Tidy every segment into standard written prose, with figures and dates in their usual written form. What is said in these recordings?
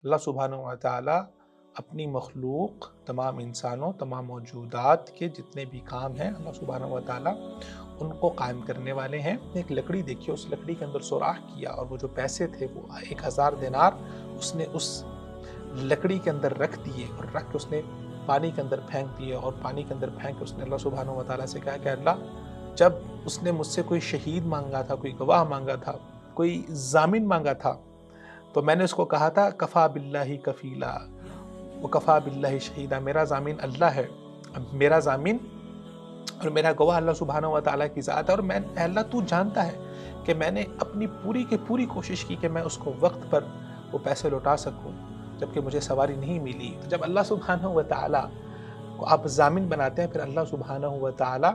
اللہ سبحانہ و تعالی اپنی مخلوق، تمام انسانوں، تمام موجودات کے جتنے بھی کام ہیں اللہ سبحانہ و تعالی ان کو قائم کرنے والے ہیں۔ ایک لکڑی دیکھی، اس لکڑی کے اندر سوراخ کیا اور وہ جو پیسے تھے وہ 1000 دینار اس نے اس لکڑی کے اندر رکھ دیے، اور رکھ کے اس نے پانی کے اندر پھینک دیے، اور پانی کے اندر پھینک کے اس نے اللہ سبحانہ و تعالیٰ سے کہا کہ اللہ، جب اس نے مجھ سے کوئی شہید مانگا تھا، کوئی گواہ مانگا تھا، کوئی ضامن مانگا تھا، تو میں نے اس کو کہا تھا کفا باللہ کفیلا و کفا باللہ شہیدہ، میرا ضامن اللہ ہے، میرا ضامن اور میرا گواہ اللہ سبحانہ و تعالیٰ کی ذات ہے، اور میں اے اللہ تو جانتا ہے کہ میں نے اپنی پوری کی پوری کوشش کی کہ میں اس کو وقت پر وہ پیسے لوٹا سکوں، جبکہ مجھے سواری نہیں ملی۔ تو جب اللہ سبحانہ و تعالیٰ کو آپ ضامن بناتے ہیں، پھر اللہ سبحانہ و تعالیٰ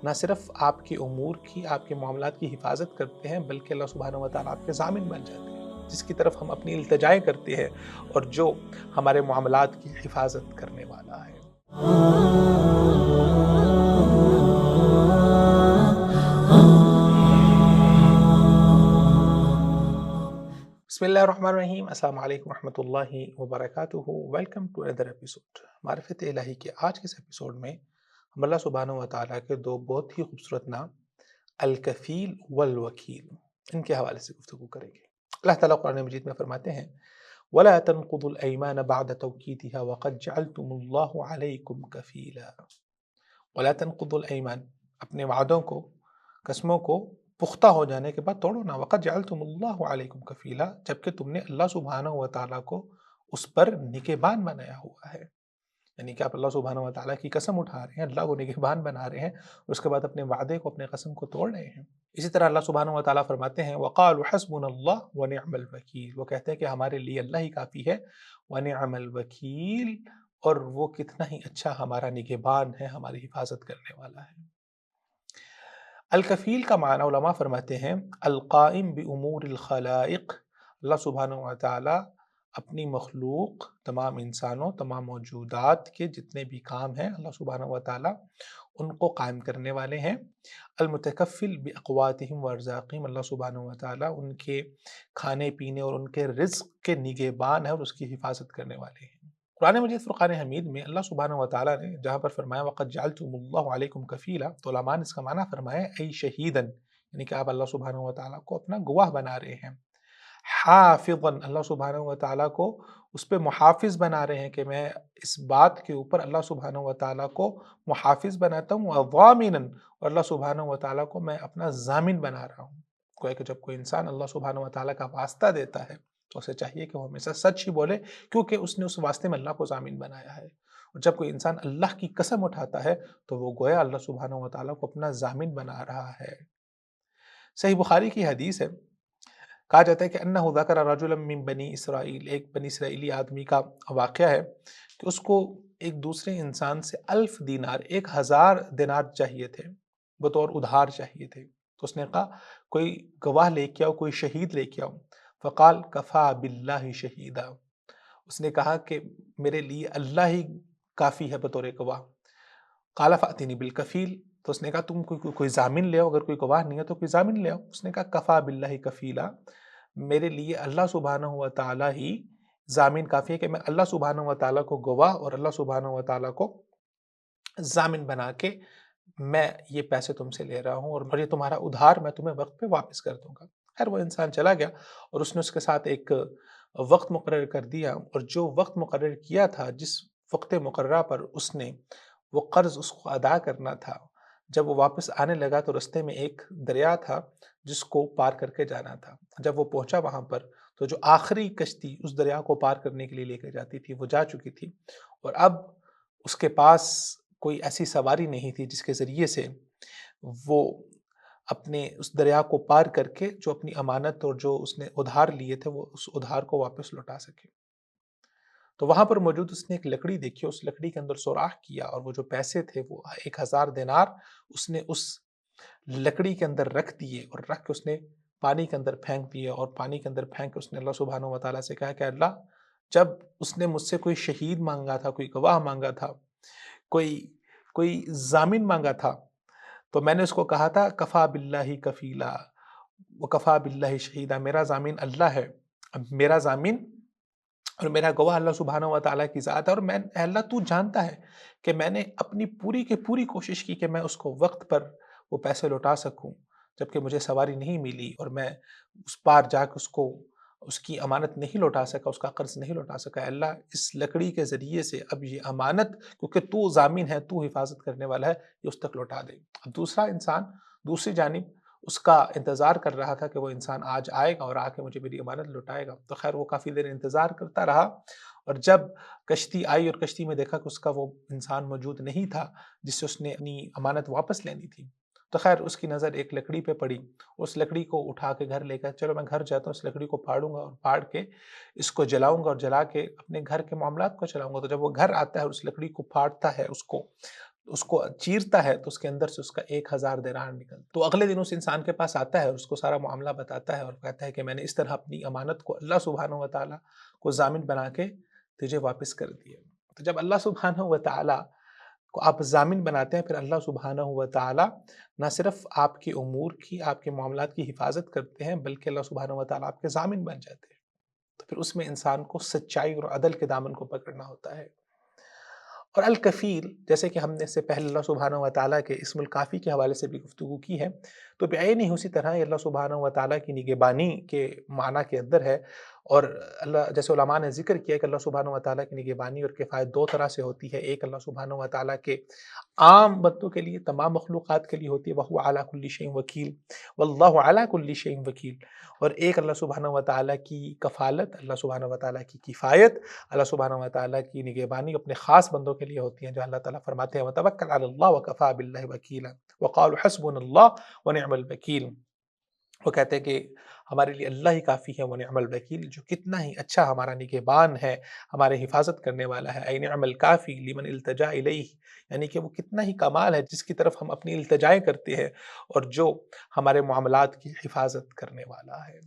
نہ صرف آپ کے امور کی، آپ کے معاملات کی حفاظت کرتے ہیں، بلکہ اللہ سبحانہ و تعالیٰ آپ کے ضامن بن جاتے ہیں، جس کی طرف ہم اپنی التجائیں کرتے ہیں اور جو ہمارے معاملات کی حفاظت کرنے والا ہے۔ بسم اللہ الرحمن الرحیم، السلام علیکم ورحمۃ اللہ وبرکاتہ۔ ویلکم ٹو اندر ایپیسوڈ معرفت الہی کے۔ آج کے اس ایپیسوڈ میں ہم اللہ سبحانہ و تعالیٰ کے دو بہت ہی خوبصورت نام الکفیل والوکیل ان کے حوالے سے گفتگو کریں گے۔ اللہ تعالیٰ قرآن مجید میں فرماتے ہیں وَلَا تَنْقُضُوا الْأَيْمَانَ بَعْدَ تَوْكِيدِهَا وَقَدْ جَعَلْتُمُ اللَّهُ عَلَيْكُمْ كَفِيلًا۔ وَلَا تَنْقُضُوا الْأَيْمَانَ، اپنے وعدوں کو، قسموں کو پختہ ہو جانے کے بعد توڑو نہ۔ وَقَدْ جَعَلْتُمُ اللَّهُ عَلَيْكُمْ كَفِيلًا، جبکہ تم نے اللہ سبحانہ و تعالیٰ کو اس پر نگہبان بنایا ہوا ہے۔ یعنی کہ آپ اللہ سبحانہ و تعالیٰ کی قسم اٹھا رہے ہیں، اللہ کو نگہبان بنا رہے ہیں، اور اس کے بعد اپنے وعدے کو، اپنے قسم کو توڑ رہے ہیں۔ اسی طرح اللہ سبحانہ و تعالیٰ فرماتے ہیں وَقَالُوا حَسْبُنَا اللَّهُ وَنِعْمَ الْوَكِيلُ، وہ کہتے ہیں کہ ہمارے لیے اللہ ہی کافی ہے، وَنِعْمَ الْوَكِيلُ، اور وہ کتنا ہی اچھا ہمارا نگہبان ہے، ہماری حفاظت کرنے والا ہے۔ الکفیل کا معنی علماء فرماتے ہیں القائم بامور الخلائق، اللہ سبحانہ و تعالیٰ اپنی مخلوق، تمام انسانوں، تمام موجودات کے جتنے بھی کام ہیں اللہ سبحانہ و تعالیٰ ان کو قائم کرنے والے ہیں۔ المتکفل باقواتہم وارزاقہم، اللہ سبحانہ و تعالیٰ ان کے کھانے پینے اور ان کے رزق کے نگہبان ہے اور اس کی حفاظت کرنے والے ہیں۔ قرآن مجید فرقان حمید میں اللہ سبحانہ و تعالیٰ نے جہاں پر فرمایا وَقَدْ جَعَلْتُمُ اللَّهُ عَلَيْكُمْ كَفِيلًا، تو علماء نے اس کا معنی فرمایا ای شہیدن، یعنی کہ آپ اللہ سبحانہ و تعالیٰ کو اپنا گواہ بنا رہے ہیں۔ حافظاً، اللہ سبحانہ و تعالیٰ کو اس پہ محافظ بنا رہے ہیں کہ میں اس بات کے اوپر اللہ سبحانہ و تعالیٰ کو محافظ بناتا ہوں، وضامناً، اور اللہ سبحانہ و تعالیٰ کو میں اپنا ضامن بنا رہا ہوں۔ گویا کہ جب کوئی انسان اللہ سبحانہ و تعالیٰ کا واسطہ دیتا ہے تو اسے چاہیے کہ وہ ہمیشہ سچ ہی بولے، کیونکہ اس نے اس واسطے میں اللہ کو ضامن بنایا ہے۔ اور جب کوئی انسان اللہ کی قسم اٹھاتا ہے تو وہ گویا اللہ سبحانہ و تعالیٰ کو اپنا ضامن بنا رہا ہے۔ صحیح بخاری کی حدیث ہے، کہا جاتا ہے کہ انہ ذکر رجلا من بنی اسرائیل، ایک بنی اسرائیلی آدمی کا واقعہ ہے کہ اس کو ایک دوسرے انسان سے 1000 دینار، 1000 دینار چاہیے تھے، بطور ادھار چاہیے تھے۔ تو اس نے کہا کوئی گواہ لے کے آؤ، کوئی شہید لے کے آؤ۔ فقال کفا باللہ شہیدا، اس نے کہا کہ میرے لیے اللہ ہی کافی ہے بطور گواہ۔ قال فأتنی بالکفیل، تو اس نے کہا تم کوئی ضامن لے آؤ، اگر کوئی گواہ نہیں ہے تو کوئی ضامن لے آؤ۔ اس نے کہا کفا باللہ کفیلا، میرے لیے اللہ سبحانہ و تعالیٰ ہی ضامن کافی ہے کہ میں اللہ سبحانہ و تعالیٰ کو گواہ اور اللہ سبحانہ و تعالیٰ کو ضامن بنا کے میں یہ پیسے تم سے لے رہا ہوں، اور یہ تمہارا ادھار میں تمہیں وقت پہ واپس کر دوں گا۔ خیر وہ انسان چلا گیا اور اس نے اس کے ساتھ ایک وقت مقرر کر دیا، اور جو وقت مقرر کیا تھا، جس وقت مقررہ پر اس نے وہ قرض اس کو ادا کرنا تھا، جب وہ واپس آنے لگا تو رستے میں ایک دریا تھا جس کو پار کر کے جانا تھا۔ جب وہ پہنچا وہاں پر تو جو آخری کشتی اس دریا کو پار کرنے کے لیے لے کے جاتی تھی وہ جا چکی تھی، اور اب اس کے پاس کوئی ایسی سواری نہیں تھی جس کے ذریعے سے وہ اپنے اس دریا کو پار کر کے جو اپنی امانت اور جو اس نے ادھار لیے تھے وہ اس ادھار کو واپس لوٹا سکے۔ تو وہاں پر موجود اس نے ایک لکڑی دیکھی، اس لکڑی کے اندر سوراخ کیا، اور وہ جو پیسے تھے وہ 1000 دینار اس نے اس لکڑی کے اندر رکھ دیے، اور رکھ کے اس نے پانی کے اندر پھینک دیے، اور پانی کے اندر پھینک کے اس نے اللہ سبحانہ و تعالیٰ سے کہا کہ اللہ، جب اس نے مجھ سے کوئی شہید مانگا تھا، کوئی گواہ مانگا تھا، کوئی ضامن مانگا تھا، تو میں نے اس کو کہا تھا کفا باللہ کفیلا و کفا باللہ شہیدہ، میرا ضامن اللہ ہے، میرا ضامن اور میرا گواہ اللہ سبحانہ و تعالیٰ کی ذات ہے، اور اے اللہ تو جانتا ہے کہ میں نے اپنی پوری کی پوری کوشش کی کہ میں اس کو وقت پر وہ پیسے لوٹا سکوں، جبکہ مجھے سواری نہیں ملی اور میں اس پار جا کے اس کی امانت نہیں لوٹا سکا، اس کا قرض نہیں لوٹا سکا۔ اے اللہ اس لکڑی کے ذریعے سے اب یہ امانت، کیونکہ تو ضامن ہے، تو حفاظت کرنے والا ہے، یہ اس تک لوٹا دے۔ اب دوسرا انسان دوسری جانب اس کا انتظار کر رہا تھا کہ وہ انسان آج آئے گا اور آ کے مجھے میری امانت لوٹائے گا، تو خیر وہ کافی دیر انتظار کرتا رہا، اور جب کشتی آئی اور کشتی میں دیکھا کہ اس کا وہ انسان موجود نہیں تھا جس سے اس نے اپنی امانت واپس لینی تھی، تو خیر اس کی نظر ایک لکڑی پہ پڑی، اس لکڑی کو اٹھا کے گھر لے کر، چلو میں گھر جاتا ہوں، اس لکڑی کو پھاڑوں گا اور پھاڑ کے اس کو جلاؤں گا اور جلا کے اپنے گھر کے معاملات کو چلاؤں گا۔ تو جب وہ گھر آتا ہے اور اس لکڑی کو پھاڑتا ہے، اس کو چیرتا ہے، تو اس کے اندر سے اس کا 1000 دینار نکلتا ہے۔ تو اگلے دن اس انسان کے پاس آتا ہے اور اس کو سارا معاملہ بتاتا ہے اور کہتا ہے کہ میں نے اس طرح اپنی امانت کو اللہ سبحانہ و تعالیٰ کو ضامن بنا کے تجھے واپس کر دیا۔ تو جب اللہ سبحانہ و تعالیٰ کو آپ ضامن بناتے ہیں، پھر اللہ سبحانہ و تعالیٰ نہ صرف آپ کے امور کی، آپ کے معاملات کی حفاظت کرتے ہیں، بلکہ اللہ سبحانہ و تعالیٰ آپ کے ضامن بن جاتے ہیں۔ تو پھر اس میں انسان کو سچائی اور عدل کے دامن کو پکڑنا ہوتا ہے۔ اور الکفیل، جیسے کہ ہم نے اس سے پہلے اللہ سبحانہ و تعالیٰ کے اسم الکافی کے حوالے سے بھی گفتگو کی ہے، تو بعین ہی اسی طرح یہ اللہ سبحانہ و تعالیٰ کی نگہبانی کے معنی کے اندر ہے، اور اللہ جیسے علماء نے ذکر کیا کہ اللہ سبحانہ و تعالیٰ کی نگہبانی اور کفایت دو طرح سے ہوتی ہے۔ ایک اللہ سبحانہ و تعالیٰ کے عام بندوں کے لیے، تمام مخلوقات کے لیے ہوتی ہے، وَهُوَ عَلَىٰ كُلِّ شَيْءٍ وَكِيلٌ وَاللَّهُ عَلَىٰ كُلِّ شَيْءٍ وَكِيلٌ، اور ایک اللہ سبحانہ و تعالیٰ کی کفالت، اللہ سبحانہ و تعالیٰ کی کفایت، اللہ سبحانہ و تعالیٰ کی نگہبانی اپنے خاص بندوں کے لیے ہوتی ہیں، جو اللہ تعالیٰ فرماتے ہیں وَتَوَكَّلْ عَلَى اللَّهِ وَكَفَىٰ بِاللَّهِ وَكِيلًا وَقَالُوا حَسْبُنَا اللَّهُ وَنِعْمَ الْوَكِيلُ۔ وہ کہتے ہیں کہ ہمارے لیے اللہ ہی کافی ہے، وَنِعْمَ الْوَكِيلُ، جو کتنا ہی اچھا ہمارا نگہبان ہے، ہمارے حفاظت کرنے والا ہے۔ اَيْ نِعْمَ الْكَافِي لِمَنْ الْتَجَا إِلَيْهِ، یعنی کہ وہ کتنا ہی کمال ہے جس کی طرف ہم اپنی التجائیں کرتے ہیں اور جو ہمارے معاملات کی حفاظت کرنے والا ہے۔